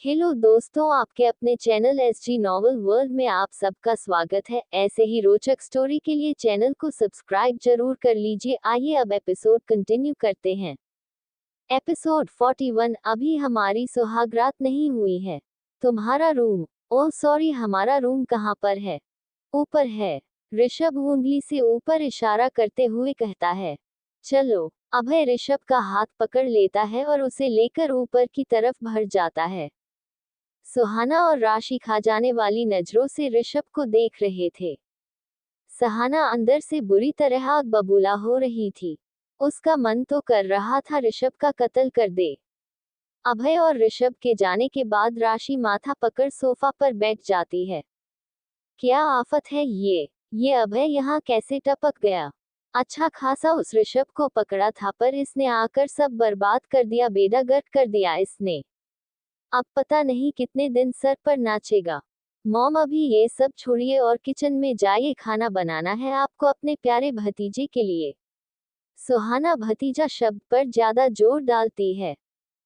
Hello दोस्तों, आपके अपने चैनल एसजी नॉवल वर्ल्ड में आप सबका स्वागत है। ऐसे ही रोचक स्टोरी के लिए चैनल को सब्सक्राइब जरूर कर लीजिए। आइए अब एपिसोड कंटिन्यू करते हैं। एपिसोड 41। अभी हमारी सुहागरात नहीं हुई है। तुम्हारा रूम। ओह सॉरी, हमारा रूम कहाँ पर है? ऊपर है। ऋषभ उंगली से ऊपर इशारा करते हुए कहता है। चलो। अभय ऋषभ का हाथ पकड़ लेता है और उसे लेकर ऊपर की तरफ बढ़ जाता है। सुहाना और राशि खा जाने वाली नजरों से ऋषभ को देख रहे थे। सहाना अंदर से बुरी तरह आग बबूला हो रही थी। उसका मन तो कर रहा था ऋषभ का कत्ल कर दे। अभय और ऋषभ के जाने के बाद राशि माथा पकड़ सोफा पर बैठ जाती है। क्या आफत है ये अभय यहाँ कैसे टपक गया? अच्छा खासा उस ऋषभ को पकड़ा था, पर इसने आकर सब बर्बाद कर दिया, बेड़ागर्क कर दिया इसने। अब पता नहीं कितने दिन सर पर नाचेगा। मॉम, अभी ये सब छोड़िए और किचन में जाइए, खाना बनाना है आपको अपने प्यारे भतीजे के लिए। सुहाना भतीजा शब्द पर ज्यादा जोर डालती है।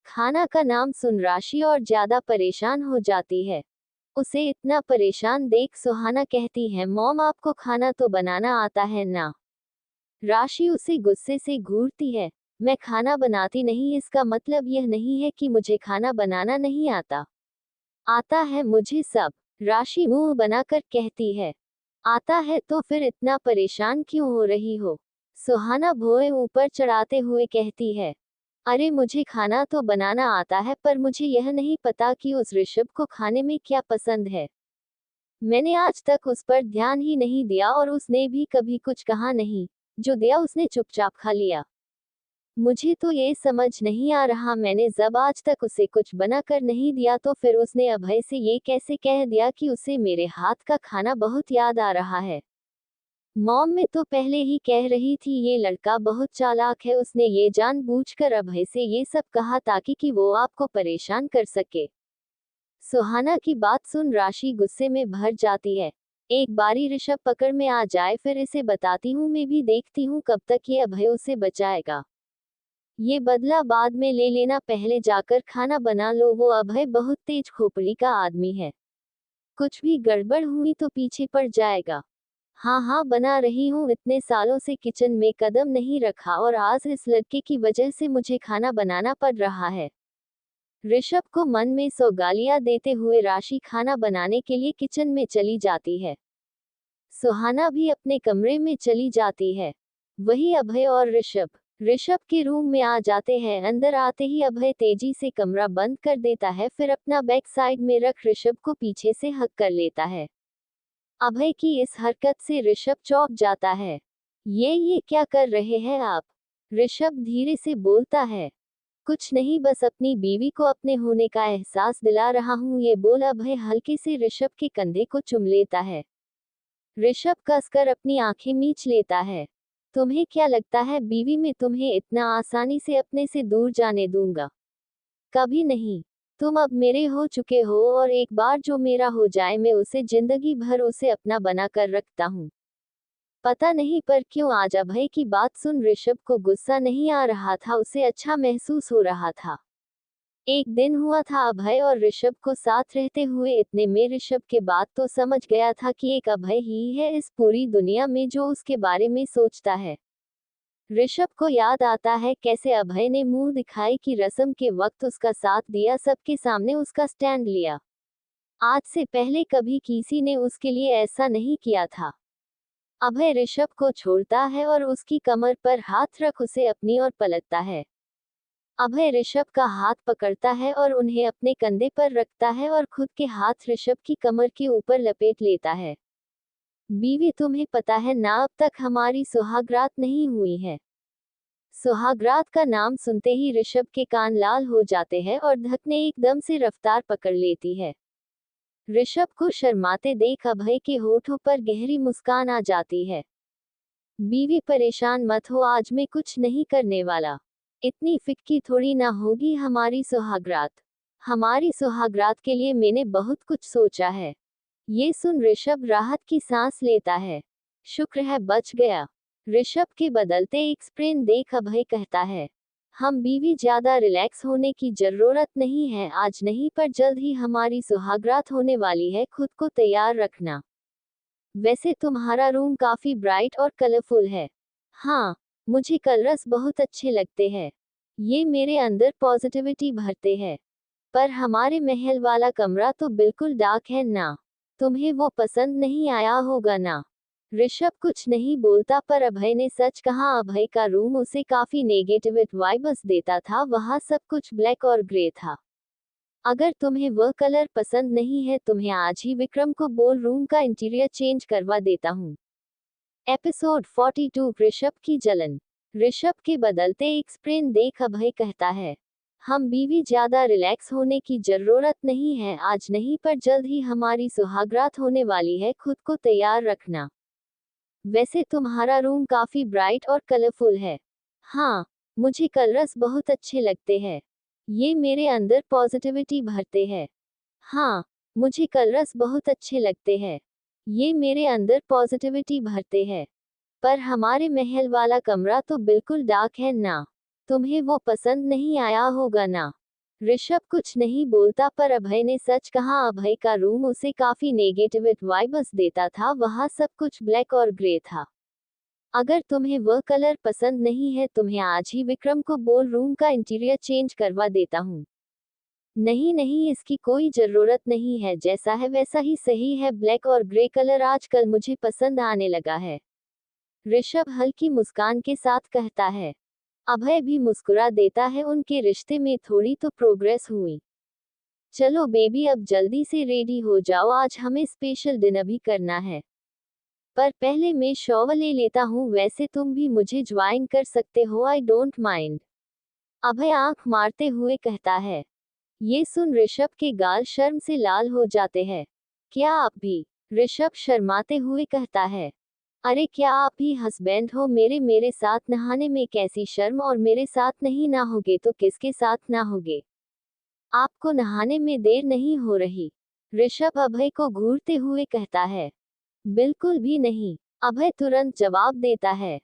खाना का नाम सुन राशि और ज्यादा परेशान हो जाती है। उसे इतना परेशान देख सुहाना कहती है, मॉम आपको खाना तो बनाना आता है ना? राशि उसे गुस्से से घूरती है। मैं खाना बनाती नहीं, इसका मतलब यह नहीं है कि मुझे खाना बनाना नहीं आता। आता है मुझे सब। राशि मुंह बनाकर कहती है। आता है तो फिर इतना परेशान क्यों हो रही हो? सुहाना भौएं ऊपर चढ़ाते हुए कहती है। अरे मुझे खाना तो बनाना आता है, पर मुझे यह नहीं पता कि उस ऋषभ को खाने में क्या पसंद है। मैंने आज तक उस पर ध्यान ही नहीं दिया और उसने भी कभी कुछ कहा नहीं। जो दिया उसने चुपचाप खा लिया। मुझे तो ये समझ नहीं आ रहा, मैंने जब आज तक उसे कुछ बनाकर नहीं दिया तो फिर उसने अभय से ये कैसे कह दिया कि उसे मेरे हाथ का खाना बहुत याद आ रहा है। मॉम, मैं तो पहले ही कह रही थी ये लड़का बहुत चालाक है, उसने ये जानबूझकर अभय से ये सब कहा ताकि कि वो आपको परेशान कर सके। सुहाना की बात सुन राशि गुस्से में भर जाती है। एक बारी ऋषभ पकड़ में आ जाए फिर इसे बताती हूँ, मैं भी देखती हूँ कब तक ये अभय उसे बचाएगा। ये बदला बाद में ले लेना, पहले जाकर खाना बना लो। वो अभय बहुत तेज खोपड़ी का आदमी है, कुछ भी गड़बड़ हुई तो पीछे पड़ जाएगा। हाँ हाँ, बना रही हूँ, इतने सालों से किचन में कदम नहीं रखा और आज इस लड़के की वजह से मुझे खाना बनाना पड़ रहा है। ऋषभ को मन में 100 गालियां देते हुए राशि खाना बनाने के लिए किचन में चली जाती है। सुहाना भी अपने कमरे में चली जाती है। वही अभय और ऋषभ ऋषभ के रूम में आ जाते हैं। अंदर आते ही अभय तेजी से कमरा बंद कर देता है, फिर अपना बैक साइड में रख ऋषभ को पीछे से हक कर लेता है। अभय की इस हरकत से ऋषभ चौंक जाता है। ये क्या कर रहे हैं आप? ऋषभ धीरे से बोलता है। कुछ नहीं, बस अपनी बीवी को अपने होने का एहसास दिला रहा हूँ, ये बोल अभय हल्के से ऋषभ के कंधे को चुम लेता है। ऋषभ कसकर अपनी आंखें मीच लेता है। तुम्हें क्या लगता है बीवी में तुम्हें इतना आसानी से अपने से दूर जाने दूंगा? कभी नहीं। तुम अब मेरे हो चुके हो और एक बार जो मेरा हो जाए मैं उसे जिंदगी भर उसे अपना बना कर रखता हूँ। पता नहीं पर क्यों आज अभय की बात सुन ऋषभ को गुस्सा नहीं आ रहा था, उसे अच्छा महसूस हो रहा था। एक दिन हुआ था अभय और ऋषभ को साथ रहते हुए, इतने में ऋषभ के बाद तो समझ गया था कि एक अभय ही है इस पूरी दुनिया में जो उसके बारे में सोचता है। ऋषभ को याद आता है कैसे अभय ने मुंह दिखाई की रस्म के वक्त उसका साथ दिया, सबके सामने उसका स्टैंड लिया। आज से पहले कभी किसी ने उसके लिए ऐसा नहीं किया था। अभय ऋषभ को छोड़ता है और उसकी कमर पर हाथ रख उसे अपनी ओर पलटता है। अभय ऋषभ का हाथ पकड़ता है और उन्हें अपने कंधे पर रखता है और खुद के हाथ ऋषभ की कमर के ऊपर लपेट लेता है। बीवी, तुम्हें पता है ना, अब तक हमारी सुहागरात नहीं हुई है। सुहागरात का नाम सुनते ही ऋषभ के कान लाल हो जाते हैं और धक ने एकदम से रफ्तार पकड़ लेती है। ऋषभ को शर्माते देख अभय के होठों पर गहरी मुस्कान आ जाती है। बीवी, परेशान मत हो, आज मैं कुछ नहीं करने वाला। इतनी फिक्की थोड़ी ना होगी हमारी सुहागरात। हमारी सुहागरात के लिए मैंने बहुत कुछ सोचा है। ये सुन ऋषभ राहत की सांस लेता है। शुक्र है बच गया। ऋषभ के बदलते एक्सप्रेशन देख अभय कहता है। हम बीवी, ज्यादा रिलैक्स होने की जरूरत नहीं है, आज नहीं पर जल्द ही हमारी सुहागरात होने वाली है, खुद को तैयार रखना। वैसे तुम्हारा रूम काफी ब्राइट और कलरफुल है। हाँ, मुझे कलर्स बहुत अच्छे लगते हैं। ये मेरे अंदर पॉजिटिविटी भरते हैं। पर हमारे महल वाला कमरा तो बिल्कुल डार्क है ना। तुम्हें वो पसंद नहीं आया होगा ना। ऋषभ कुछ नहीं बोलता, पर अभय ने सच कहा। अभय का रूम उसे काफी नेगेटिव वाइब्स देता था, वहाँ सब कुछ ब्लैक और ग्रे था। अगर तुम्हें वह कलर पसंद नहीं है, तुम्हें आज ही विक्रम को बोल रूम का इंटीरियर चेंज करवा देता हूँ। एपिसोड 42 ऋषभ की जलन। ऋषभ के बदलते एक्सप्रेशन देख अभय कहता है, हम बीवी, ज्यादा रिलैक्स होने की जरूरत नहीं है, आज नहीं पर जल्द ही हमारी सुहागरात होने वाली है, खुद को तैयार रखना। वैसे तुम्हारा रूम काफी ब्राइट और कलरफुल है। हाँ, मुझे कलर्स बहुत अच्छे लगते हैं। ये मेरे अंदर पॉजिटिविटी भरते हैं। हाँ, मुझे कलर्स बहुत अच्छे लगते हैं। ये मेरे अंदर पॉजिटिविटी भरते हैं। पर हमारे महल वाला कमरा तो बिल्कुल डार्क है ना। तुम्हें वो पसंद नहीं आया होगा ना। ऋषभ कुछ नहीं बोलता, पर अभय ने सच कहा। अभय का रूम उसे काफी नेगेटिव वाइब्स देता था, वहाँ सब कुछ ब्लैक और ग्रे था। अगर तुम्हें वह कलर पसंद नहीं है, तुम्हें आज ही विक्रम को बोल रूम का इंटीरियर चेंज करवा देता हूँ। नहीं नहीं, इसकी कोई जरूरत नहीं है, जैसा है वैसा ही सही है, ब्लैक और ग्रे कलर आजकल मुझे पसंद आने लगा है। ऋषभ हल्की मुस्कान के साथ कहता है। अभय भी मुस्कुरा देता है, उनके रिश्ते में थोड़ी तो प्रोग्रेस हुई। चलो बेबी, अब जल्दी से रेडी हो जाओ, आज हमें स्पेशल डिनर भी करना है। पर पहले मैं शॉवर ले लेता हूँ, वैसे तुम भी मुझे ज्वाइन कर सकते हो, आई डोंट माइंड। अभय आंख मारते हुए कहता है। ये सुन ऋषभ के गाल शर्म से लाल हो जाते हैं। क्या आप भी? ऋषभ शर्माते हुए कहता है। अरे क्या आप ही हस्बैंड हो मेरे, मेरे साथ नहाने में कैसी शर्म, और मेरे साथ नहीं नहाओगे तो किसके साथ नहाओगे? आपको नहाने में देर नहीं हो रही? ऋषभ अभय को घूरते हुए कहता है। बिल्कुल भी नहीं। अभय तुरंत जवाब देता है।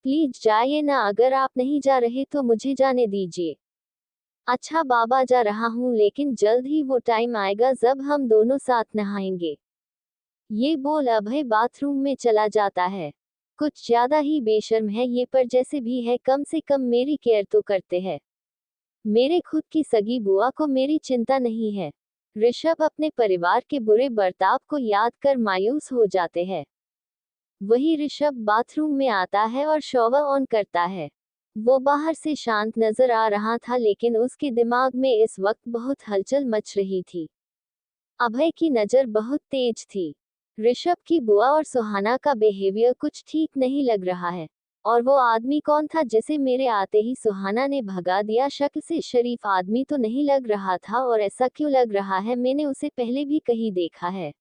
प्लीज जाइए ना, अगर आप नहीं जा रहे तो मुझे जाने दीजिए। अच्छा बाबा, जा रहा हूँ, लेकिन जल्द ही वो टाइम आएगा जब हम दोनों साथ नहाएंगे। ये बोल अभय बाथरूम में चला जाता है। कुछ ज्यादा ही बेशर्म है ये, पर जैसे भी है कम से कम मेरी केयर तो करते हैं। मेरे खुद की सगी बुआ को मेरी चिंता नहीं है। ऋषभ अपने परिवार के बुरे बर्ताव को याद कर मायूस हो जाते हैं। वही ऋषभ बाथरूम में आता है और शॉवर ऑन करता है। वो बाहर से शांत नजर आ रहा था, लेकिन उसके दिमाग में इस वक्त बहुत हलचल मच रही थी। अभय की नजर बहुत तेज थी। ऋषभ की बुआ और सुहाना का बिहेवियर कुछ ठीक नहीं लग रहा है। और वो आदमी कौन था जिसे मेरे आते ही सुहाना ने भगा दिया? शक्ल से शरीफ आदमी तो नहीं लग रहा था, और ऐसा क्यों लग रहा है मैंने उसे पहले भी कहीं देखा है।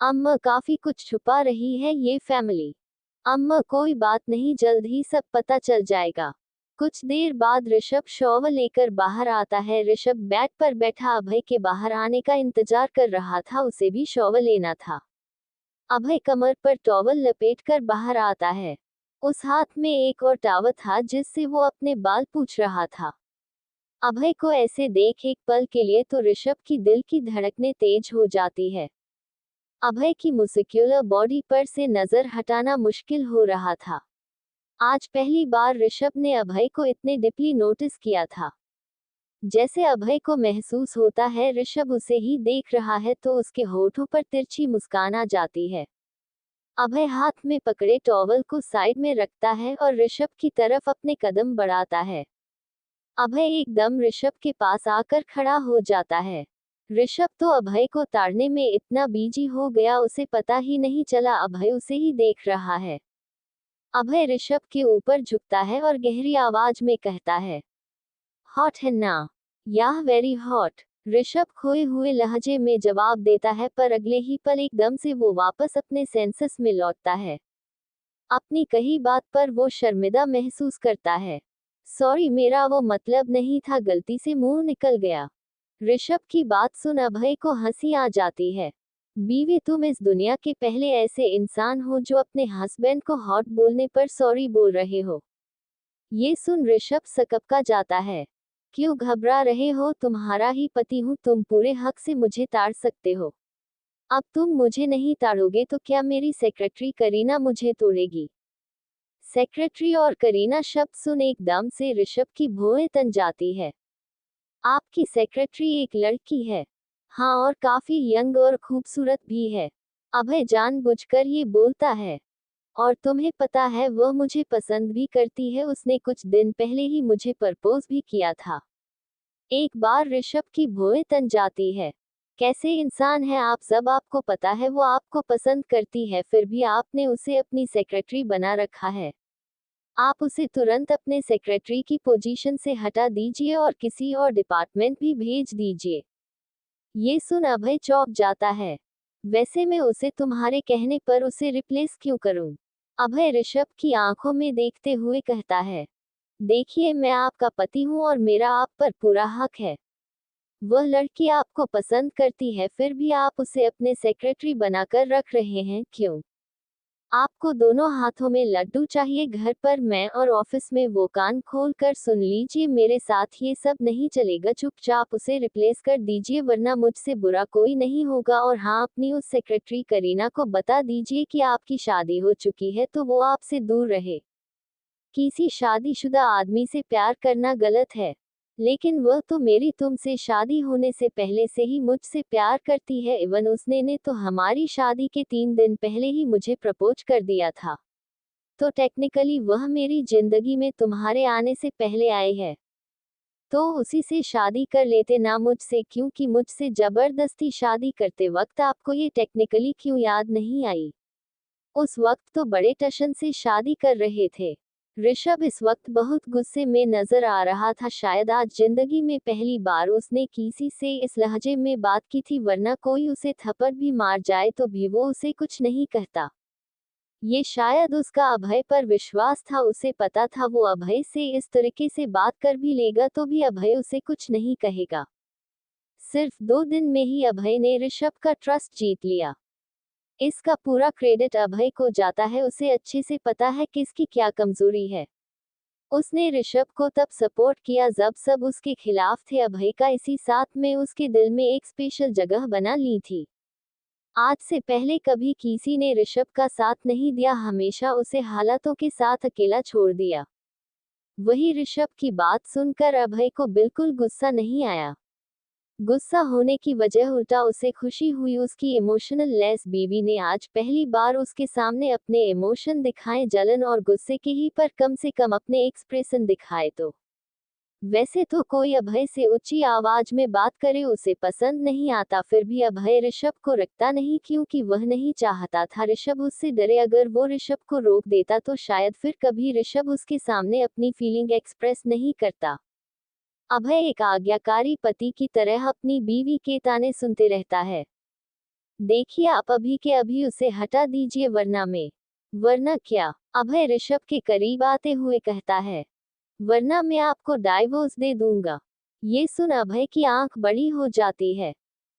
अम्मा काफी कुछ छुपा रही है ये फैमिली। अम्मा कोई बात नहीं, जल्द ही सब पता चल जाएगा। कुछ देर बाद ऋषभ शॉवर लेकर बाहर आता है। ऋषभ बेड पर बैठा अभय के बाहर आने का इंतजार कर रहा था, उसे भी शॉवर लेना था। अभय कमर पर टॉवल लपेटकर बाहर आता है। उस हाथ में एक और टॉवल था जिससे वो अपने बाल पूछ रहा था। अभय को ऐसे देख एक पल के लिए तो ऋषभ की दिल की धड़कनें तेज हो जाती है। अभय की मुस्कुलर बॉडी पर से नजर हटाना मुश्किल हो रहा था। आज पहली बार ऋषभ ने अभय को इतने डीपली नोटिस किया था। जैसे अभय को महसूस होता है ऋषभ उसे ही देख रहा है, तो उसके होठों पर तिरछी मुस्कान आ जाती है। अभय हाथ में पकड़े टॉवल को साइड में रखता है और ऋषभ की तरफ अपने कदम बढ़ाता है। अभय एकदम ऋषभ के पास आकर खड़ा हो जाता है। ऋषभ तो अभय को ताड़ने में इतना बिजी हो गया, उसे पता ही नहीं चला अभय उसे ही देख रहा है। अभय ऋषभ के ऊपर झुकता है और गहरी आवाज में कहता है, हॉट है ना? याह वेरी हॉट। ऋषभ खोए हुए लहजे में जवाब देता है, पर अगले ही पल एकदम से वो वापस अपने सेंसेस में लौटता है। अपनी कही बात पर वो शर्मिंदा महसूस करता है। सॉरी, मेरा वो मतलब नहीं था, गलती से मुंह निकल गया। ऋषभ की बात सुन अभय को हंसी आ जाती है। बीवी, तुम इस दुनिया के पहले ऐसे इंसान हो जो अपने हस्बैंड को हॉट बोलने पर सॉरी बोल रहे हो। ये सुन ऋषभ सकपका जाता है। क्यों घबरा रहे हो, तुम्हारा ही पति हूँ, तुम पूरे हक से मुझे ताड़ सकते हो। अब तुम मुझे नहीं ताड़ोगे तो क्या मेरी सेक्रेटरी करीना मुझे तोड़ेगी। सेक्रेटरी और करीना शब्द सुन एकदम से ऋषभ की भौहें तन जाती है। आपकी सेक्रेटरी एक लड़की है। हाँ, और काफी यंग और खूबसूरत भी है। अभय जानबूझकर ये बोलता है। और तुम्हें पता है वह मुझे पसंद भी करती है, उसने कुछ दिन पहले ही मुझे प्रपोज भी किया था। एक बार ऋषभ की भौहें तन जाती है। कैसे इंसान है आप सब, आपको पता है वो आपको पसंद करती है, फिर भी आपने उसे अपनी सेक्रेटरी बना रखा है। आप उसे तुरंत अपने सेक्रेटरी की पोजीशन से हटा दीजिए और किसी और डिपार्टमेंट भी भेज दीजिए। ये सुन अभय चौंक जाता है। वैसे मैं उसे तुम्हारे कहने पर उसे रिप्लेस क्यों करूं? अभय ऋषभ की आंखों में देखते हुए कहता है। देखिए, मैं आपका पति हूं और मेरा आप पर पूरा हक है। वह लड़की आपको पसंद करती है, फिर भी आप उसे अपने सेक्रेटरी बनाकर रख रहे हैं, क्यों? आपको दोनों हाथों में लड्डू चाहिए, घर पर मैं और ऑफिस में वो, कान खोल कर सुन लीजिए, मेरे साथ ये सब नहीं चलेगा, चुपचाप उसे रिप्लेस कर दीजिए वरना मुझसे बुरा कोई नहीं होगा। और हाँ, अपनी उस सेक्रेटरी करीना को बता दीजिए कि आपकी शादी हो चुकी है तो वो आपसे दूर रहे। किसी शादीशुदा आदमी से प्यार करना गलत है, लेकिन वह तो मेरी तुमसे शादी होने से पहले से ही मुझसे प्यार करती है। इवन उसने ने तो हमारी शादी के 3 दिन पहले ही मुझे प्रपोज कर दिया था। तो टेक्निकली वह मेरी जिंदगी में तुम्हारे आने से पहले आई है। तो उसी से शादी कर लेते ना मुझसे, क्योंकि मुझसे जबरदस्ती शादी करते वक्त आपको ये टेक्निकली क्यों याद नहीं आई? उस वक्त तो बड़े टशन से शादी कर रहे थे। ऋषभ इस वक्त बहुत गुस्से में नजर आ रहा था, शायद आज जिंदगी में पहली बार उसने किसी से इस लहजे में बात की थी, वरना कोई उसे थप्पड़ भी मार जाए तो भी वो उसे कुछ नहीं कहता। ये शायद उसका अभय पर विश्वास था, उसे पता था वो अभय से इस तरीके से बात कर भी लेगा तो भी अभय उसे कुछ नहीं कहेगा। सिर्फ 2 दिन में ही अभय ने ऋषभ का ट्रस्ट जीत लिया। इसका पूरा क्रेडिट अभय को जाता है, उसे अच्छे से पता है किसकी क्या कमजोरी है। उसने ऋषभ को तब सपोर्ट किया जब सब उसके खिलाफ थे, अभय का इसी साथ में उसके दिल में एक स्पेशल जगह बना ली थी। आज से पहले कभी किसी ने ऋषभ का साथ नहीं दिया, हमेशा उसे हालातों के साथ अकेला छोड़ दिया। वही ऋषभ की बात सुनकर अभय को बिल्कुल गुस्सा नहीं आया। गुस्सा होने की वजह उल्टा उसे खुशी हुई, उसकी इमोशनल लेस बीवी ने आज पहली बार उसके सामने अपने इमोशन दिखाए, जलन और गुस्से के ही, पर कम से कम अपने एक्सप्रेशन दिखाए। तो वैसे तो कोई अभय से ऊंची आवाज में बात करे उसे पसंद नहीं आता, फिर भी अभय ऋषभ को रखता नहीं, क्योंकि वह नहीं चाहता था ऋषभ उससे डरे। अगर वो ऋषभ को रोक देता तो शायद फिर कभी ऋषभ उसके सामने अपनी फीलिंग एक्सप्रेस नहीं करता। अभय एक आज्ञाकारी पति की तरह अपनी बीवी के ताने सुनते रहता है। देखिए, आप अभी के अभी उसे हटा दीजिए वरना क्या? अभय ऋषभ के करीब आते हुए कहता है। वरना मैं आपको डाइवोर्स दे दूंगा। ये सुन अभय की आंख बड़ी हो जाती है।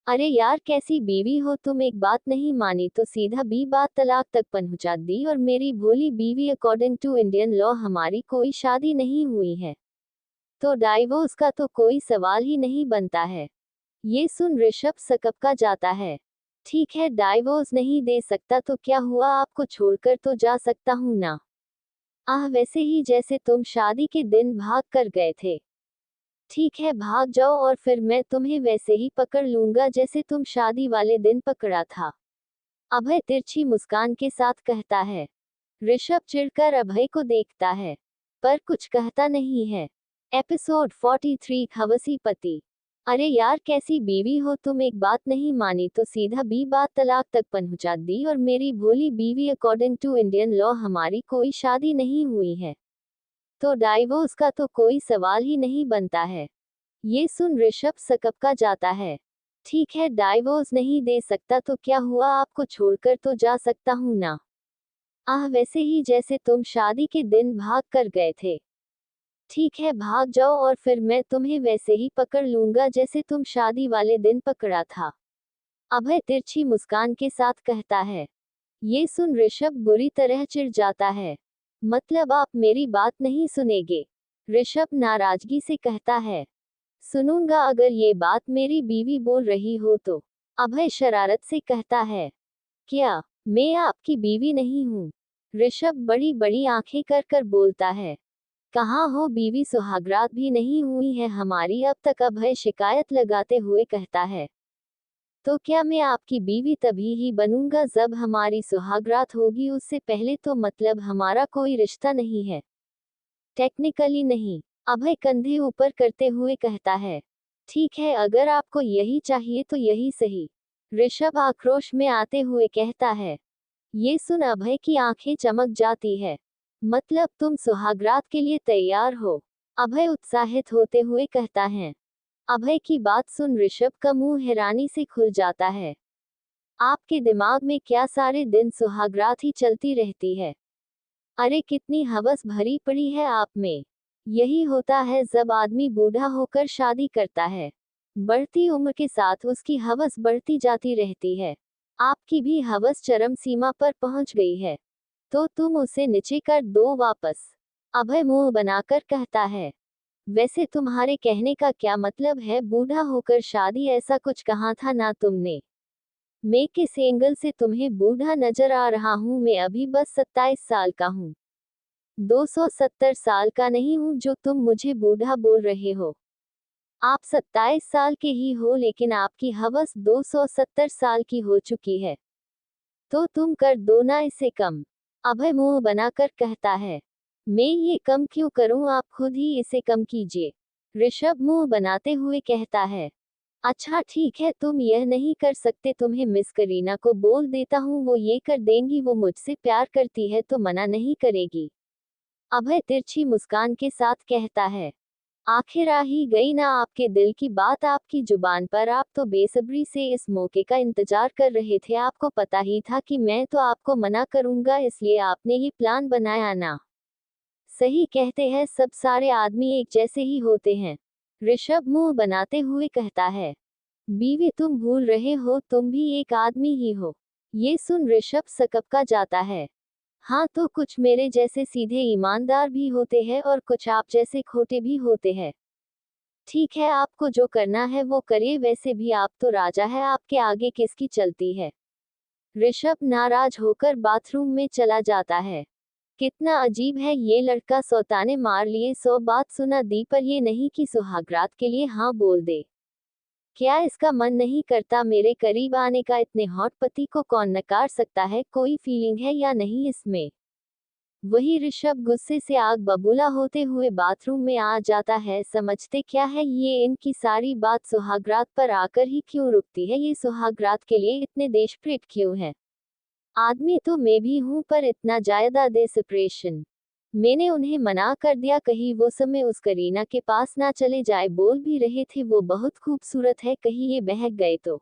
अरे यार, कैसी बीवी हो तुम, एक बात नहीं मानी तो सीधा बात तलाक तक पहुंचा दी। और मेरी भोली बीवी, अकॉर्डिंग टू इंडियन लॉ हमारी कोई शादी नहीं हुई है, तो डाइवोर्स का तो कोई सवाल ही नहीं बनता है। ये सुन ऋषभ सकपका जाता है। ठीक है, डाइवोर्स नहीं दे सकता तो क्या हुआ, आपको छोड़कर तो जा सकता हूं ना। वैसे ही जैसे तुम शादी के दिन भाग कर गए थे। ठीक है, भाग जाओ और फिर मैं तुम्हें वैसे ही पकड़ लूंगा जैसे तुम शादी वाले दिन पकड़ा था। अभय तिरछी मुस्कान के साथ कहता है। ऋषभ चिढ़कर अभय को देखता है, पर कुछ कहता नहीं है। एपिसोड 43 खवसी पति। अरे यार, कैसी बीवी हो तुम, एक बात नहीं मानी तो सीधा बात तलाक तक पहुंचा दी। और मेरी भोली बीवी, अकॉर्डिंग टू इंडियन लॉ हमारी कोई शादी नहीं हुई है, तो डाइवोर्स का तो कोई सवाल ही नहीं बनता है। ये सुन ऋषभ सकपका जाता है। ठीक है, डाइवोर्स नहीं दे सकता तो क्या हुआ, आपको छोड़कर तो जा सकता हूं ना। वैसे ही जैसे तुम शादी के दिन भाग कर गए थे। ठीक है, भाग जाओ और फिर मैं तुम्हें वैसे ही पकड़ लूंगा जैसे तुम शादी वाले दिन पकड़ा था। अभय तिरछी मुस्कान के साथ कहता है। ये सुन ऋषभ बुरी तरह चिढ़ जाता है। मतलब आप मेरी बात नहीं सुनेंगे? ऋषभ नाराजगी से कहता है। सुनूंगा अगर ये बात मेरी बीवी बोल रही हो तो। अभय शरारत से कहता है। क्या मैं आपकी बीवी नहीं हूँ? ऋषभ बड़ी बड़ी आंखें कर कर बोलता है। कहाँ हो बीवी, सुहागरात भी नहीं हुई है हमारी अब तक, अभय शिकायत लगाते हुए कहता है। तो क्या मैं आपकी बीवी तभी ही बनूंगा जब हमारी सुहागरात होगी, उससे पहले तो मतलब हमारा कोई रिश्ता नहीं है? टेक्निकली नहीं, अभय कंधे ऊपर करते हुए कहता है। ठीक है, अगर आपको यही चाहिए तो यही सही, ऋषभ आक्रोश में आते हुए कहता है। ये सुन अभय की आंखें चमक जाती है। मतलब तुम सुहागरात के लिए तैयार हो? अभय उत्साहित होते हुए कहता है। अभय की बात सुन ऋषभ का मुंह हैरानी से खुल जाता है। आपके दिमाग में क्या सारे दिन सुहागरात ही चलती रहती है? अरे कितनी हवस भरी पड़ी है आप में। यही होता है जब आदमी बूढ़ा होकर शादी करता है। बढ़ती उम्र के साथ उसकी हवस बढ़ती जाती रहती है। आपकी भी हवस चरम सीमा पर पहुंच गई है। तो तुम उसे नीचे कर दो वापस, अभय मुंह बनाकर कहता है। वैसे तुम्हारे कहने का क्या मतलब है बूढ़ा होकर शादी, ऐसा कुछ कहा था ना तुमने? मैं किस एंगल से तुम्हें बूढ़ा नजर आ रहा हूँ? मैं अभी बस 27 साल का हूँ, 270 साल का नहीं हूँ जो तुम मुझे बूढ़ा बोल रहे हो। आप 27 साल के ही हो लेकिन आपकी हवस 270 साल की हो चुकी है। तो तुम कर दो ना इसे कम, अभय मुंह बनाकर कहता है। मैं ये कम क्यों करूं, आप खुद ही इसे कम कीजिए, ऋषभ मुंह बनाते हुए कहता है। अच्छा ठीक है, तुम यह नहीं कर सकते, तुम्हें मिस करीना को बोल देता हूँ, वो ये कर देंगी, वो मुझसे प्यार करती है तो मना नहीं करेगी, अभय तिरछी मुस्कान के साथ कहता है। आखिर आ ही गई ना आपके दिल की बात आपकी जुबान पर, आप तो बेसब्री से इस मौके का इंतजार कर रहे थे, आपको पता ही था कि मैं तो आपको मना करूंगा, इसलिए आपने ही प्लान बनाया ना? सही कहते हैं, सब सारे आदमी एक जैसे ही होते हैं, ऋषभ मुंह बनाते हुए कहता है। बीवी तुम भूल रहे हो, तुम भी एक आदमी ही हो। ये सुन ऋषभ सकपका जाता है। हाँ तो कुछ मेरे जैसे सीधे ईमानदार भी होते हैं और कुछ आप जैसे खोटे भी होते हैं। ठीक है, आपको जो करना है वो करिए, वैसे भी आप तो राजा है, आपके आगे किसकी चलती है? ऋषभ नाराज होकर बाथरूम में चला जाता है। कितना अजीब है ये लड़का, सौताने मार लिए, 100 बात सुना दी पर ये नहीं कि सुहागरात के लिए हाँ बोल दे। क्या इसका मन नहीं करता मेरे करीब आने का? इतने हॉट पति को कौन नकार सकता है? कोई फीलिंग है या नहीं इसमें? वही ऋषभ गुस्से से आग बबूला होते हुए बाथरूम में आ जाता है। समझते क्या है ये, इनकी सारी बात सुहागरात पर आकर ही क्यों रुकती है? ये सुहागरात के लिए इतने देशप्रेत क्यों है? आदमी तो मैं भी हूं पर इतना ज्यादा डेस्परेशन। मैंने उन्हें मना कर दिया, कहीं वो समय उस करीना के पास ना चले जाए, बोल भी रहे थे वो बहुत खूबसूरत है, कहीं ये बहक गए तो?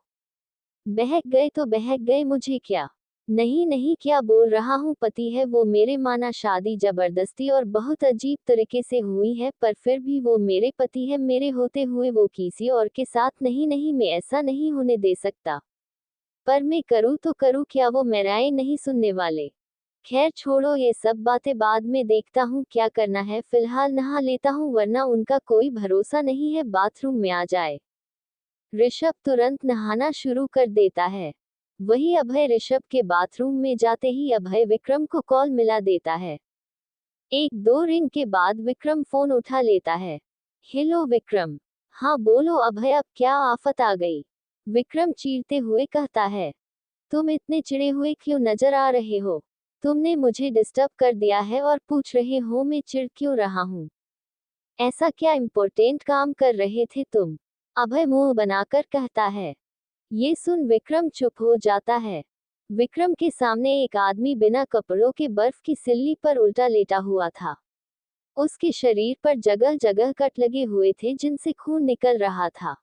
बहक गए तो बहक गए, मुझे क्या? नहीं नहीं, क्या बोल रहा हूँ, पति है वो मेरे, माना शादी जबरदस्ती और बहुत अजीब तरीके से हुई है, पर फिर भी वो मेरे पति है, मेरे होते हुए वो किसी और के साथ नहीं। नहीं, मैं ऐसा नहीं होने दे सकता। पर मैं करूँ तो करूँ क्या, वो मेराएं नहीं सुनने वाले। खैर छोड़ो ये सब बातें, बाद में देखता हूँ क्या करना है, फिलहाल नहा लेता हूँ वरना उनका कोई भरोसा नहीं है बाथरूम में आ जाए। ऋषभ तुरंत नहाना शुरू कर देता है। वही अभय ऋषभ के बाथरूम में जाते ही अभय विक्रम को कॉल मिला देता है। एक दो रिंग के बाद विक्रम फोन उठा लेता है। हेलो विक्रम। हाँ बोलो अभय, अब क्या आफत आ गई? विक्रम चीरते हुए कहता है। तुम इतने चिढ़े हुए क्यों नजर आ रहे हो? तुमने मुझे डिस्टर्ब कर दिया है और पूछ रहे हो मैं चिढ़ क्यों रहा हूँ? ऐसा क्या इम्पोर्टेंट काम कर रहे थे तुम? अभय मुंह बनाकर कहता है। ये सुन विक्रम चुप हो जाता है। विक्रम के सामने एक आदमी बिना कपड़ों के बर्फ की सिल्ली पर उल्टा लेटा हुआ था। उसके शरीर पर जगह जगह कट लगे हुए थे जिनसे खून निकल रहा था।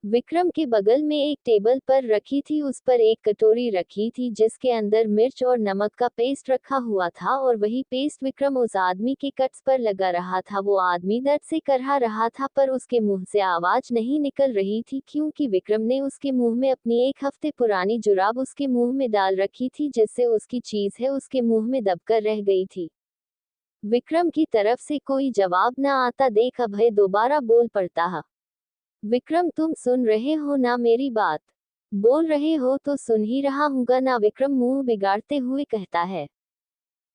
विक्रम के बगल में एक टेबल पर रखी थी, उस पर एक कटोरी रखी थी जिसके अंदर मिर्च और नमक का पेस्ट रखा हुआ था और वही पेस्ट विक्रम उस आदमी के कट्स पर लगा रहा था। वो आदमी दर्द से करहा रहा था पर उसके मुंह से आवाज नहीं निकल रही थी क्योंकि विक्रम ने उसके मुंह में अपनी 1 हफ्ते पुरानी जुराब उसके मुंह में डाल रखी थी जिससे उसकी चीज है उसके मुंह में दबकर रह गई थी। विक्रम की तरफ से कोई जवाब न आता देख अभय दोबारा बोल पड़ता है। विक्रम तुम सुन रहे हो ना मेरी बात? बोल रहे हो तो सुन ही रहा हूँगा ना, विक्रम मुंह बिगाड़ते हुए कहता है।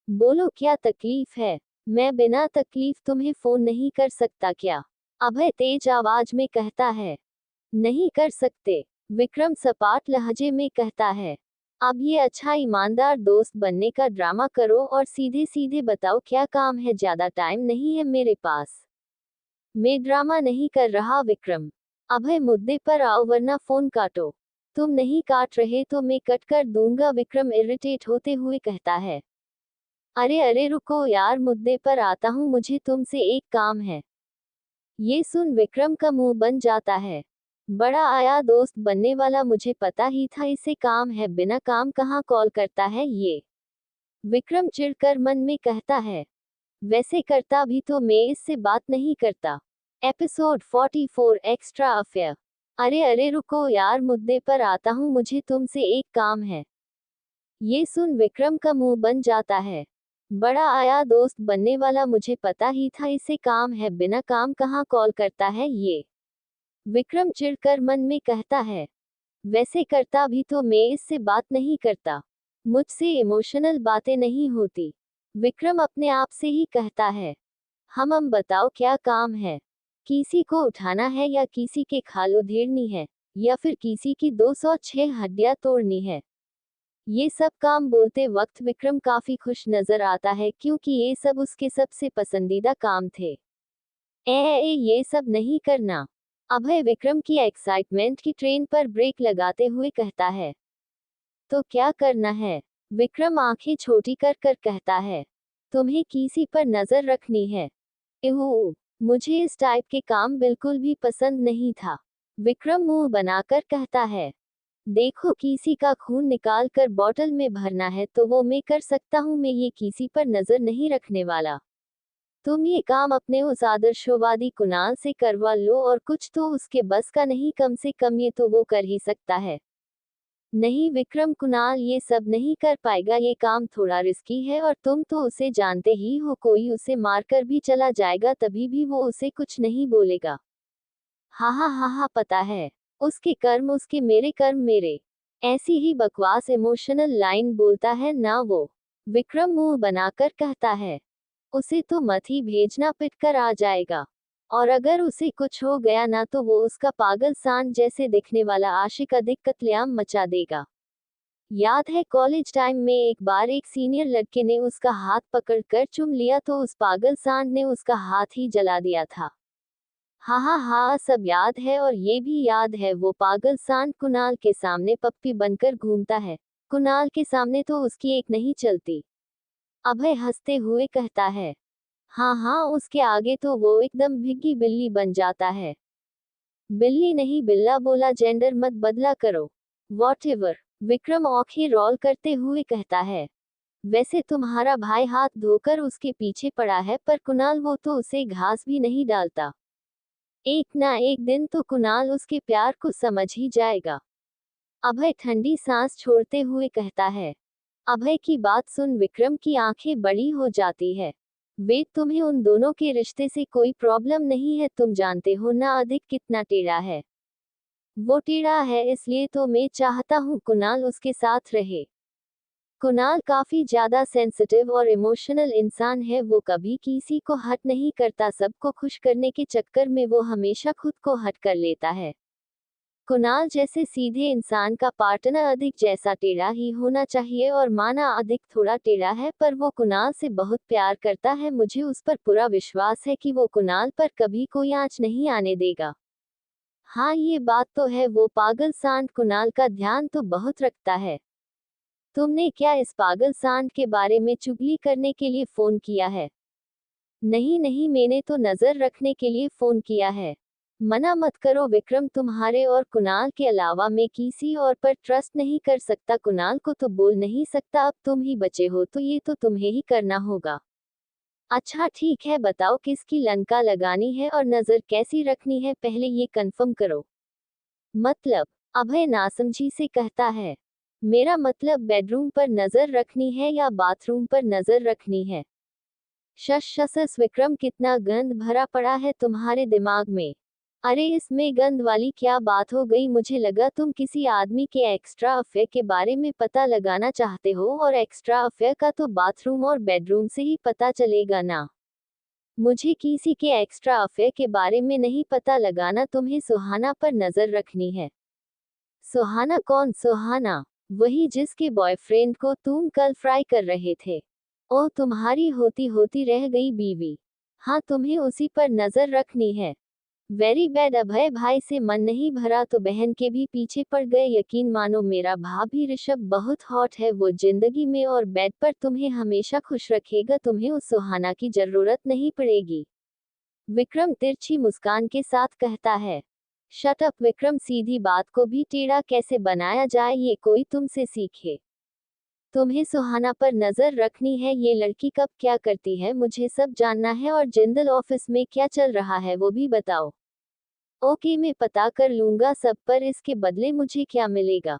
बोलो क्या तकलीफ है? मैं बिना तकलीफ तुम्हें फोन नहीं कर सकता क्या? अभय तेज आवाज में कहता है। नहीं कर सकते, विक्रम सपाट लहजे में कहता है। अब ये अच्छा ईमानदार दोस्त बनने का ड्रामा करो और सीधे सीधे बताओ क्या काम है, ज्यादा टाइम नहीं है मेरे पास। मैं ड्रामा नहीं कर रहा विक्रम। अभय मुद्दे पर आओ वरना फोन काटो। तुम नहीं काट रहे तो मैं कट कर दूंगा, विक्रम इरिटेट होते हुए कहता है। अरे अरे रुको यार, मुद्दे पर आता हूँ, मुझे तुमसे एक काम है। ये सुन विक्रम का मुंह बन जाता है। बड़ा आया दोस्त बनने वाला, मुझे पता ही था इसे काम है, बिना काम कहाँ कॉल करता है ये। विक्रम चिढ़कर मन में कहता है। वैसे करता भी तो मैं इससे बात नहीं करता। Episode 44 extra affair. अरे अरे रुको यार, मुद्दे पर आता हूँ, मुझे तुमसे एक काम है। ये सुन विक्रम का मुंह बन जाता है। बड़ा आया दोस्त बनने वाला, मुझे पता ही था इसे काम है, बिना काम कहाँ कॉल करता है ये। विक्रम चिढ़कर मन में कहता है। वैसे करता भी तो मैं इससे बात नहीं करता। मुझसे इमोशनल बातें नहीं होती। विक्रम अपने आप से ही कहता है। हम बताओ क्या काम है? किसी को उठाना है या किसी के खाल उधेड़नी है, या फिर किसी की 206 हड्डियां तोड़नी है? ये सब काम बोलते वक्त विक्रम काफी खुश नजर आता है क्योंकि ये सब उसके सबसे पसंदीदा काम थे। ये सब नहीं करना। अभय विक्रम की एक्साइटमेंट की ट्रेन पर ब्रेक लगाते हुए कहता है। तो क्या करना है? विक्रम आंखें छोटी कर कर कहता है। तुम्हें किसी पर नजर रखनी है। एहू, मुझे इस टाइप के काम बिल्कुल भी पसंद नहीं था। विक्रम मुंह बनाकर कहता है। देखो किसी का खून निकाल कर बॉटल में भरना है तो वो मैं कर सकता हूँ, मैं ये किसी पर नजर नहीं रखने वाला। तुम ये काम अपने उस आदर्शवादी कुणाल से करवा लो, और कुछ तो उसके बस का नहीं, कम से कम ये तो वो कर ही सकता है। नहीं विक्रम, कुणाल ये सब नहीं कर पाएगा, ये काम थोड़ा रिस्की है और तुम तो उसे जानते ही हो, कोई उसे मारकर भी चला जाएगा तभी भी वो उसे कुछ नहीं बोलेगा। हा पता है। उसके कर्म उसके, मेरे कर्म मेरे। ऐसी ही बकवास इमोशनल लाइन बोलता है ना वो। विक्रम मुंह बनाकर कहता है। उसे तो मत ही भेजना, पिट कर आ जाएगा। और अगर उसे कुछ हो गया ना तो वो उसका पागल सांड जैसे दिखने वाला आशिक अधिक कत्लेआम मचा देगा। याद है कॉलेज टाइम में एक बार एक सीनियर लड़के ने उसका हाथ पकड़कर चूम लिया तो उस पागल सांड ने उसका हाथ ही जला दिया था। हा सब याद है, और ये भी याद है वो पागल सांड कुणाल के सामने पप्पी बनकर घूमता है। कुणाल के सामने तो उसकी एक नहीं चलती। अभय हंसते हुए कहता है। हाँ उसके आगे तो वो एकदम भिग्गी बिल्ली बन जाता है। बिल्ली नहीं बिल्ला बोला, जेंडर मत बदला करो। वॉटएवर, विक्रम आंखें रोल करते हुए कहता है। वैसे तुम्हारा भाई हाथ धोकर उसके पीछे पड़ा है, पर कुणाल वो तो उसे घास भी नहीं डालता। एक ना एक दिन तो कुणाल उसके प्यार को समझ ही जाएगा। अभय ठंडी सांस छोड़ते हुए कहता है। अभय की बात सुन विक्रम की आंखें बड़ी हो जाती है। वेद, तुम्हें उन दोनों के रिश्ते से कोई प्रॉब्लम नहीं है, तुम जानते हो ना अधिक कितना टेढ़ा है। वो टेढ़ा है इसलिए तो मैं चाहता हूँ कुणाल उसके साथ रहे। कुणाल काफी ज्यादा सेंसिटिव और इमोशनल इंसान है, वो कभी किसी को हर्ट नहीं करता, सबको खुश करने के चक्कर में वो हमेशा खुद को हर्ट कर लेता है। कुणाल जैसे सीधे इंसान का पार्टनर अधिक जैसा टेढ़ा ही होना चाहिए, और माना अधिक थोड़ा टेढ़ा है पर वो कुणाल से बहुत प्यार करता है, मुझे उस पर पूरा विश्वास है कि वो कुणाल पर कभी कोई आंच नहीं आने देगा। हाँ ये बात तो है, वो पागल सांड कुणाल का ध्यान तो बहुत रखता है। तुमने क्या इस पागल सांड के बारे में चुगली करने के लिए फोन किया है? नहीं मैंने तो नजर रखने के लिए फोन किया है। मना मत करो विक्रम, तुम्हारे और कुणाल के अलावा मैं किसी और पर ट्रस्ट नहीं कर सकता, कुणाल को तो बोल नहीं सकता, अब तुम ही बचे हो तो ये तो तुम्हें ही करना होगा। अच्छा ठीक है, बताओ किसकी लंका लगानी है और नजर कैसी रखनी है, पहले ये कंफर्म करो। मतलब? अभय नासमझी से कहता है। मेरा मतलब बेडरूम पर नजर रखनी है या बाथरूम पर नजर रखनी है? शश विक्रम, कितना गंद भरा पड़ा है तुम्हारे दिमाग में। अरे इसमें गंद वाली क्या बात हो गई, मुझे लगा तुम किसी आदमी के एक्स्ट्रा अफेयर के बारे में पता लगाना चाहते हो, और एक्स्ट्रा अफेयर का तो बाथरूम और बेडरूम से ही पता चलेगा ना। मुझे किसी के एक्स्ट्रा अफेयर के बारे में नहीं पता लगाना, तुम्हें सुहाना पर नजर रखनी है। सुहाना कौन? सुहाना वही जिसके बॉयफ्रेंड को तुम कल फ्राई कर रहे थे। ओह, तुम्हारी होती होती रह गई बीवी। हाँ, तुम्हें उसी पर नजर रखनी है। Very bad. अभय भाई से मन नहीं भरा तो बहन के भी पीछे पड़ गए। यकीन मानो मेरा भाभी ऋषभ बहुत हॉट है, वो जिंदगी में और बेड पर तुम्हें हमेशा खुश रखेगा, तुम्हें उस सुहाना की जरूरत नहीं पड़ेगी। विक्रम तिरछी मुस्कान के साथ कहता है। शट अप विक्रम, सीधी बात को भी टेढ़ा कैसे बनाया जाए ये कोई तुमसे सीखे। तुम्हें सुहाना पर नजर रखनी है, ये लड़की कब क्या करती है मुझे सब जानना है, और जिंदल ऑफिस में क्या चल रहा है वो भी बताओ। ओके, मैं पता कर लूंगा सब, पर इसके बदले मुझे क्या मिलेगा?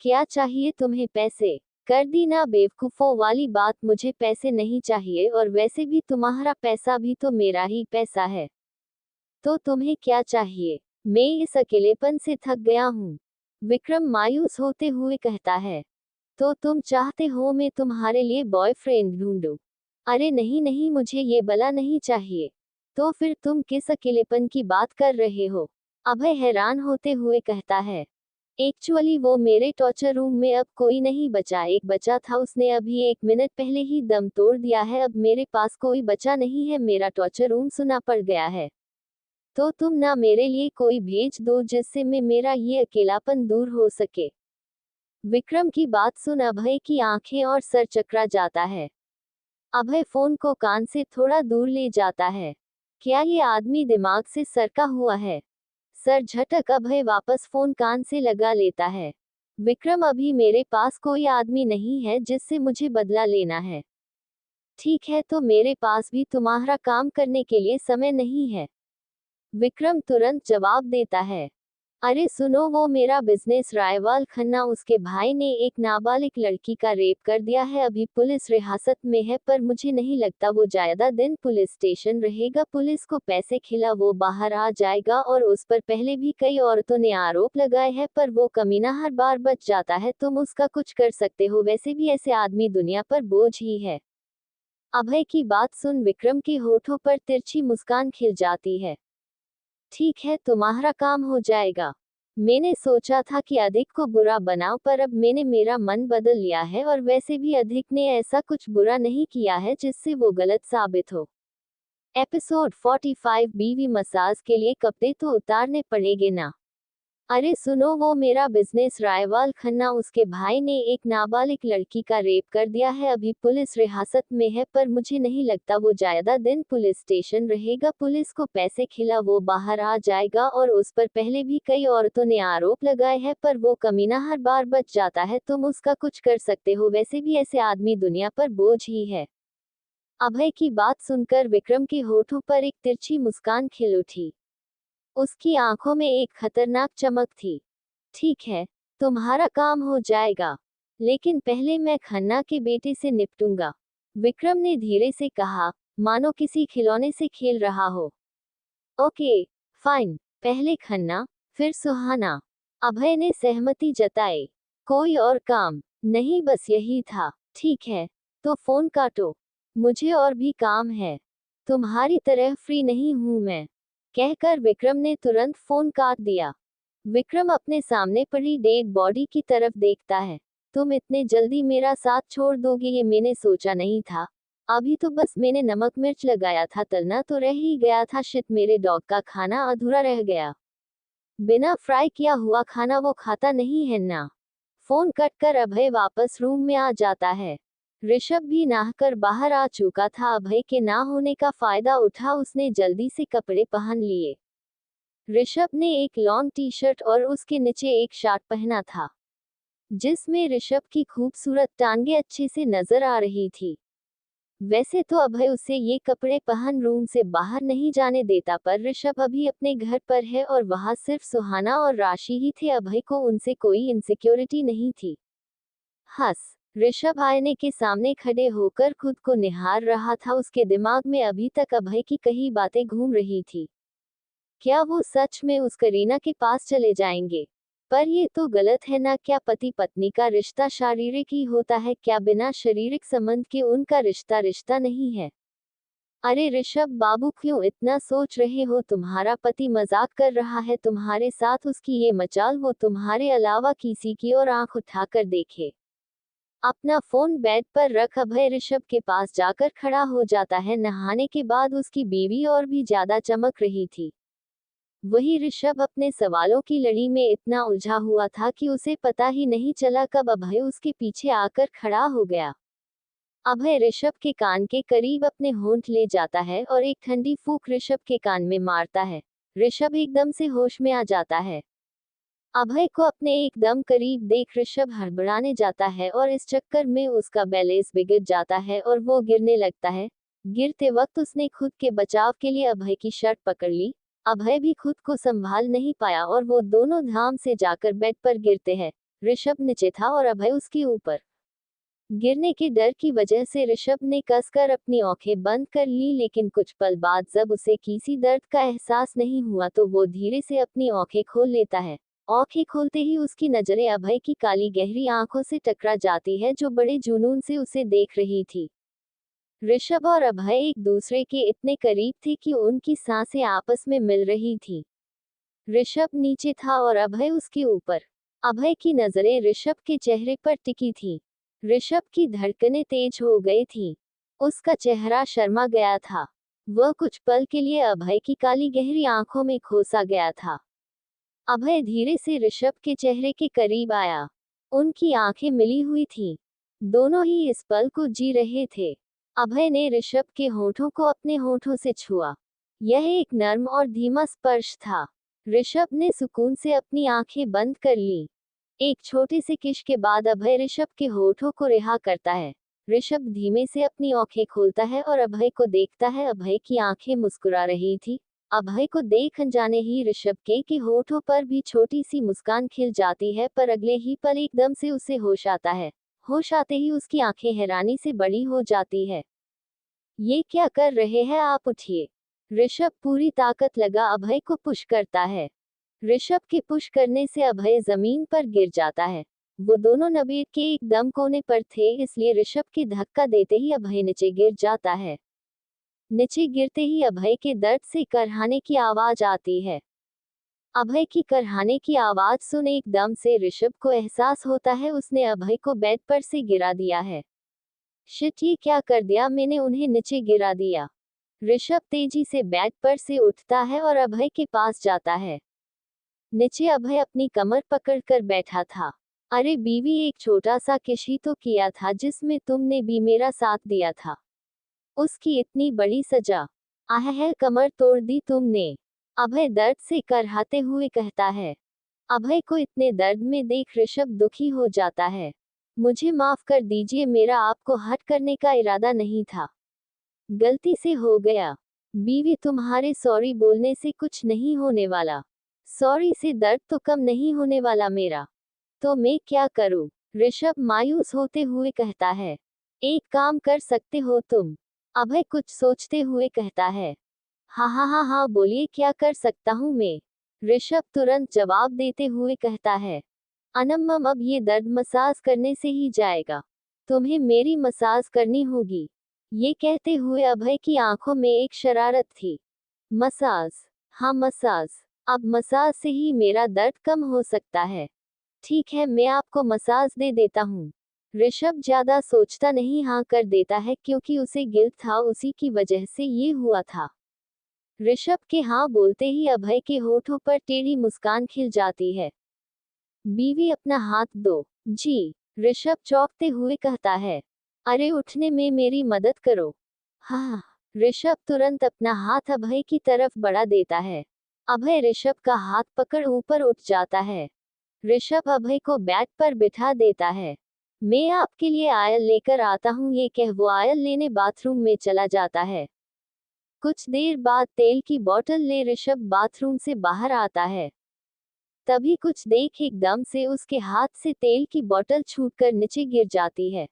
क्या चाहिए तुम्हें? पैसे? कर दी ना बेवकूफों वाली बात, मुझे पैसे नहीं चाहिए, और वैसे भी तुम्हारा पैसा भी तो मेरा ही पैसा है। तो तुम्हें क्या चाहिए? मैं इस अकेलेपन से थक गया हूँ, विक्रम मायूस होते हुए कहता है। तो तुम चाहते हो मैं तुम्हारे लिए बॉयफ्रेंड ढूंढूं? अरे नहीं नहीं, मुझे ये बला नहीं चाहिए। तो फिर तुम किस अकेलेपन की बात कर रहे हो? अभय हैरान होते हुए कहता है। एक्चुअली वो मेरे टॉर्चर रूम में अब कोई नहीं बचा, एक बचा था, उसने अभी 1 मिनट पहले ही दम तोड़ दिया है, अब मेरे पास कोई बचा नहीं है, मेरा टॉर्चर रूम सुना पड़ गया है। तो तुम ना मेरे लिए कोई भेज दो जिससे मैं मेरा ये अकेलापन दूर हो सके। विक्रम की बात सुन अभय की आंखें और सर चकरा जाता है। अभय फोन को कान से थोड़ा दूर ले जाता है। क्या ये आदमी दिमाग से सरका हुआ है? सर झटक अभय वापस फोन कान से लगा लेता है। विक्रम, अभी मेरे पास कोई आदमी नहीं है जिससे मुझे बदला लेना है। ठीक है, तो मेरे पास भी तुम्हारा काम करने के लिए समय नहीं है, विक्रम तुरंत जवाब देता है। अरे सुनो, वो मेरा बिजनेस रायवाल खन्ना, उसके भाई ने एक नाबालिग लड़की का रेप कर दिया है, अभी पुलिस हिरासत में है, पर मुझे नहीं लगता वो ज्यादा दिन पुलिस स्टेशन रहेगा। पुलिस को पैसे खिला वो बाहर आ जाएगा, और उस पर पहले भी कई औरतों ने आरोप लगाए हैं, पर वो कमीना हर बार बच जाता है। तुम उसका कुछ कर सकते हो, वैसे भी ऐसे आदमी दुनिया पर बोझ ही है। अभय की बात सुन विक्रम के होठों पर तिरछी मुस्कान खिल जाती है। ठीक है, तुम्हारा काम हो जाएगा। मैंने सोचा था कि अधिक को बुरा बनाओ, पर अब मैंने मेरा मन बदल लिया है, और वैसे भी अधिक ने ऐसा कुछ बुरा नहीं किया है जिससे वो गलत साबित हो। एपिसोड 45। बीवी मसाज के लिए कपड़े तो उतारने पड़ेंगे ना। अरे सुनो, वो मेरा बिजनेस रायवाल खन्ना, उसके भाई ने एक नाबालिग लड़की का रेप कर दिया है, अभी पुलिस हिरासत में है, पर मुझे नहीं लगता वो ज्यादा दिन पुलिस स्टेशन रहेगा। पुलिस को पैसे खिला वो बाहर आ जाएगा, और उस पर पहले भी कई औरतों ने आरोप लगाए हैं, पर वो कमीना हर बार बच जाता है। तुम उसका कुछ कर सकते हो, वैसे भी ऐसे आदमी दुनिया पर बोझ ही है। अभय की बात सुनकर विक्रम के होठों पर एक तिरछी मुस्कान खिल उठी। उसकी आंखों में एक खतरनाक चमक थी। ठीक है, तुम्हारा काम हो जाएगा, लेकिन पहले मैं खन्ना के बेटे से निपटूंगा, विक्रम ने धीरे से कहा, मानो किसी खिलौने से खेल रहा हो। ओके, फाइन, पहले खन्ना, फिर सुहाना। अभय ने सहमति जताई। कोई और काम नहीं, बस यही था। ठीक है, तो फोन काटो, मुझे और भी काम है, तुम्हारी तरह फ्री नहीं हूं मैं, कहकर विक्रम ने तुरंत फोन काट दिया। विक्रम अपने सामने पड़ी डेड बॉडी की तरफ देखता है। तुम इतने जल्दी मेरा साथ छोड़ दोगे ये मैंने सोचा नहीं था। अभी तो बस मैंने नमक मिर्च लगाया था, तलना तो रह ही गया था। शिट, मेरे डॉग का खाना अधूरा रह गया। बिना फ्राई किया हुआ खाना वो खाता नहीं है ना। फोन कट कर अभय वापस रूम में आ जाता है। ऋषभ भी नहाकर बाहर आ चुका था। अभय के ना होने का फायदा उठा उसने जल्दी से कपड़े पहन लिए। ऋषभ ने एक लॉन्ग टी शर्ट और उसके नीचे एक शर्ट पहना था, जिसमें ऋषभ की खूबसूरत टांगे अच्छे से नजर आ रही थी। वैसे तो अभय उसे ये कपड़े पहन रूम से बाहर नहीं जाने देता, पर ऋषभ अभी अपने घर पर है और वहां सिर्फ सुहाना और राशि ही थे। अभय को उनसे कोई इनसिक्योरिटी नहीं थी। हंस ऋषभ आईने के सामने खड़े होकर खुद को निहार रहा था। उसके दिमाग में अभी तक अभय की कई बातें घूम रही थी। क्या वो सच में उस करीना के पास चले जाएंगे? पर ये तो गलत है ना। क्या पति पत्नी का रिश्ता शारीरिक ही होता है? क्या बिना शारीरिक संबंध के उनका रिश्ता रिश्ता नहीं है? अरे ऋषभ बाबू, क्यों इतना सोच रहे हो? तुम्हारा पति मजाक कर रहा है तुम्हारे साथ। उसकी ये मचाल वो तुम्हारे अलावा किसी की और आंख उठाकर देखे। अपना फोन बेड पर रख अभय ऋषभ के पास जाकर खड़ा हो जाता है। नहाने के बाद उसकी बीवी और भी ज्यादा चमक रही थी। वही ऋषभ अपने सवालों की लड़ी में इतना उलझा हुआ था कि उसे पता ही नहीं चला कब अभय उसके पीछे आकर खड़ा हो गया। अभय ऋषभ के कान के करीब अपने होंठ ले जाता है और एक ठंडी फूंक ऋषभ के कान में मारता है। ऋषभ एकदम से होश में आ जाता है। अभय को अपने एकदम करीब देख ऋषभ हड़बड़ाने जाता है और इस चक्कर में उसका बैलेंस बिगड़ जाता है और वो गिरने लगता है। गिरते वक्त उसने खुद के बचाव के लिए अभय की शर्ट पकड़ ली। अभय भी खुद को संभाल नहीं पाया और वो दोनों धाम से जाकर बेड पर गिरते हैं। ऋषभ नीचे था और अभय उसके ऊपर। गिरने के डर की वजह से ऋषभ ने कसकर अपनी आंखें बंद कर ली, लेकिन कुछ पल बाद जब उसे किसी दर्द का एहसास नहीं हुआ तो वो धीरे से अपनी आंखें खोल लेता है। आंखें खोलते ही उसकी नजरें अभय की काली गहरी आंखों से टकरा जाती है, जो बड़े जुनून से उसे देख रही थी। ऋषभ और अभय एक दूसरे के इतने करीब थे कि उनकी सांसें आपस में मिल रही थी। ऋषभ नीचे था और अभय उसके ऊपर। अभय की नजरें ऋषभ के चेहरे पर टिकी थी। ऋषभ की धड़कनें तेज हो गई थी। उसका चेहरा शर्मा गया था। वह कुछ पल के लिए अभय की काली गहरी आंखों में खोसा गया था। अभय धीरे से ऋषभ के चेहरे के करीब आया। उनकी आंखें मिली हुई थीं। दोनों ही इस पल को जी रहे थे। अभय ने ऋषभ के होठों को अपने होठों से छुआ। यह एक नर्म और धीमा स्पर्श था। ऋषभ ने सुकून से अपनी आंखें बंद कर ली। एक छोटे से किश के बाद अभय ऋषभ के होठों को रिहा करता है। ऋषभ धीमे से अपनी आंखें खोलता है और अभय को देखता है। अभय की आंखें मुस्कुरा रही थी। अभय को देख अनजाने ही ऋषभ के होठों पर भी छोटी सी मुस्कान खिल जाती है, पर अगले ही पल एकदम से उसे होश आता है। होश आते ही उसकी आंखें हैरानी से बड़ी हो जाती है। ये क्या कर रहे हैं आप? उठिए। ऋषभ पूरी ताकत लगा अभय को पुश करता है। ऋषभ के पुश करने से अभय जमीन पर गिर जाता है। वो दोनों नबीर के एकदम कोने पर थे, इसलिए ऋषभ के धक्का देते ही अभय नीचे गिर जाता है। नीचे गिरते ही अभय के दर्द से करहाने की आवाज आती है। अभय की करहाने की आवाज सुन एकदम से ऋषभ को एहसास होता है उसने अभय को बेड पर से गिरा दिया है। शिट, ये क्या कर दिया मैंने, उन्हें नीचे गिरा दिया। ऋषभ तेजी से बेड पर से उठता है और अभय के पास जाता है। नीचे अभय अपनी कमर पकड़कर बैठा था। अरे बीवी, एक छोटा सा किश ही तो किया था जिसमें तुमने भी मेरा साथ दिया था। उसकी इतनी बड़ी सजा। आह है, कमर तोड़ दी तुमने। अभय दर्द से करहाते हुए कहता है। अभय को इतने दर्द में देख ऋषभ दुखी हो जाता है। मुझे माफ कर दीजिए, मेरा आपको हर्ट करने का इरादा नहीं था। गलती से हो गया। बीवी, तुम्हारे सॉरी बोलने से कुछ नहीं होने वाला। सॉरी से दर्द तो कम नहीं होने वाला मेरा। तो मैं क्या करूं? ऋषभ मायूस होते हुए कहता है। एक काम कर सकते हो तुम। अभय कुछ सोचते हुए कहता है। हाँ हाँ हाँ हाँ, बोलिए क्या कर सकता हूँ मैं? ऋषभ तुरंत जवाब देते हुए कहता है। अनम्मम, अब ये दर्द मसाज करने से ही जाएगा। तुम्हें मेरी मसाज करनी होगी। ये कहते हुए अभय की आंखों में एक शरारत थी। मसाज? हाँ मसाज। अब मसाज से ही मेरा दर्द कम हो सकता है। ठीक है, मैं आपको मसाज दे देता हूँ। ऋषभ ज्यादा सोचता नहीं हाँ कर देता है, क्योंकि उसे गिल्ट था, उसी की वजह से ये हुआ था। ऋषभ के हाँ बोलते ही अभय के होठों पर टेढ़ी मुस्कान खिल जाती है। बीवी, अपना हाथ दो। जी। ऋषभ चौंकते हुए कहता है। अरे उठने में मेरी मदद करो। हाँ। ऋषभ तुरंत अपना हाथ अभय की तरफ बढ़ा देता है। अभय ऋषभ का हाथ पकड़ ऊपर उठ जाता है। ऋषभ अभय को बेड पर बिठा देता है। मैं आपके लिए आयल लेकर आता हूँ, ये कह वो आयल लेने बाथरूम में चला जाता है। कुछ देर बाद तेल की बोतल ले ऋषभ बाथरूम से बाहर आता है। तभी कुछ देख एकदम से उसके हाथ से तेल की बोतल छूटकर नीचे गिर जाती है।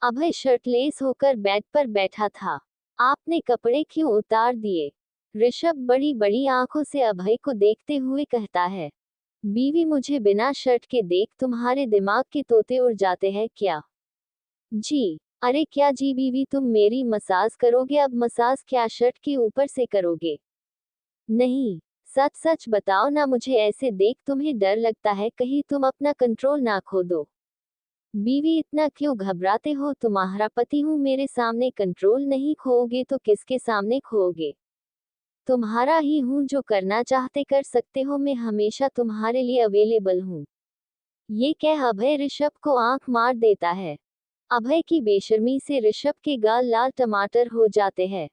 अभय शर्टलेस होकर बेड पर बैठा था। आपने कपड़े क्यों उतार दिए? ऋषभ बड़ी बड़ी आंखों से अभय को देखते हुए कहता है। बीवी, मुझे बिना शर्ट के देख तुम्हारे दिमाग के तोते उड़ जाते हैं क्या? जी। अरे क्या जी बीवी, तुम मेरी मसाज करोगे? अब मसाज क्या शर्ट के ऊपर से करोगे? नहीं, सच सच बताओ ना, मुझे ऐसे देख तुम्हें डर लगता है कहीं तुम अपना कंट्रोल ना खो दो। बीवी, इतना क्यों घबराते हो? तुम्हारा पति हूँ, मेरे सामने कंट्रोल नहीं खोओगे तो किसके सामने खोओगे? तुम्हारा ही हूँ, जो करना चाहते कर सकते हो, मैं हमेशा तुम्हारे लिए अवेलेबल हूँ। ये कह अभय ऋषभ को आंख मार देता है। अभय की बेशर्मी से ऋषभ के गाल लाल टमाटर हो जाते हैं।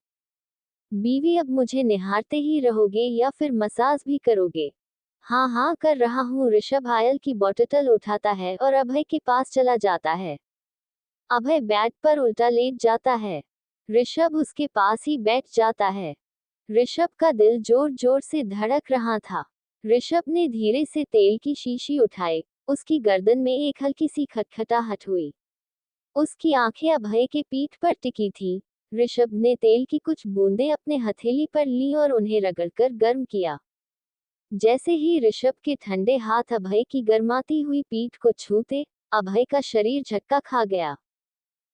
बीवी, अब मुझे निहारते ही रहोगे या फिर मसाज भी करोगे? हाँ हाँ कर रहा हूँ। ऋषभ आयल की बोतल उठाता है और अभय के पास चला जाता है। अभय बेड पर उल्टा लेट जाता है। ऋषभ उसके पास ही बैठ जाता है। ऋषभ का दिल जोर जोर से धड़क रहा था। ऋषभ ने धीरे से तेल की शीशी उठाई। उसकी गर्दन में एक हल्की सी खटखटाहट हुई। उसकी आंखें अभय के पीठ पर टिकी थी। ऋषभ ने तेल की कुछ बूंदें अपने हथेली पर ली और उन्हें रगड़कर गर्म किया। जैसे ही ऋषभ के ठंडे हाथ अभय की गर्माती हुई पीठ को छूते, अभय का शरीर झटका खा गया।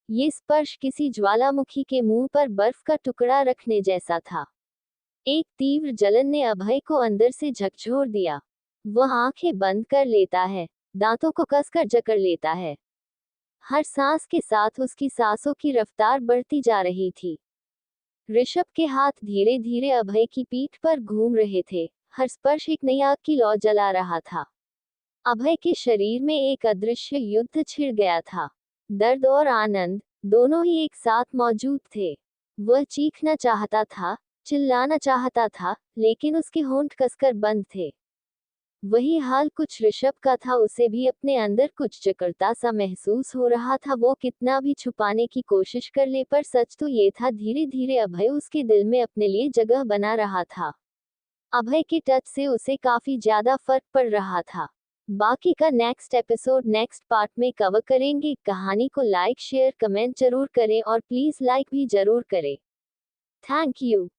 ये स्पर्श किसी ज्वालामुखी के मुंह पर बर्फ का टुकड़ा रखने जैसा था। एक तीव्र जलन ने अभय को अंदर से झकझोर दिया। वह आंखें बंद कर लेता है, दांतों को कसकर जकड़ लेता है। हर सांस के साथ उसकी सांसों की रफ्तार बढ़ती जा रही थी। ऋषभ के हाथ धीरे धीरे अभय की पीठ पर घूम रहे थे। हर स्पर्श एक नई आग की लौ जला रहा था। अभय के शरीर में एक अदृश्य युद्ध छिड़ गया था। दर्द और आनंद दोनों ही एक साथ मौजूद थे। वह चीखना चाहता था, चिल्लाना चाहता था, लेकिन उसके होंठ कसकर बंद थे। वही हाल कुछ ऋषभ का था। उसे भी अपने अंदर कुछ जकड़ता सा महसूस हो रहा था। वो कितना भी छुपाने की कोशिश कर ले, पर सच तो ये था, धीरे धीरे अभय उसके दिल में अपने लिए जगह बना रहा था। अभय के टच से उसे काफी ज्यादा फर्क पड़ रहा था। बाकी का नेक्स्ट एपिसोड नेक्स्ट पार्ट में कवर करेंगे। कहानी को लाइक शेयर कमेंट जरूर करें और प्लीज लाइक भी जरूर करें। Thank you.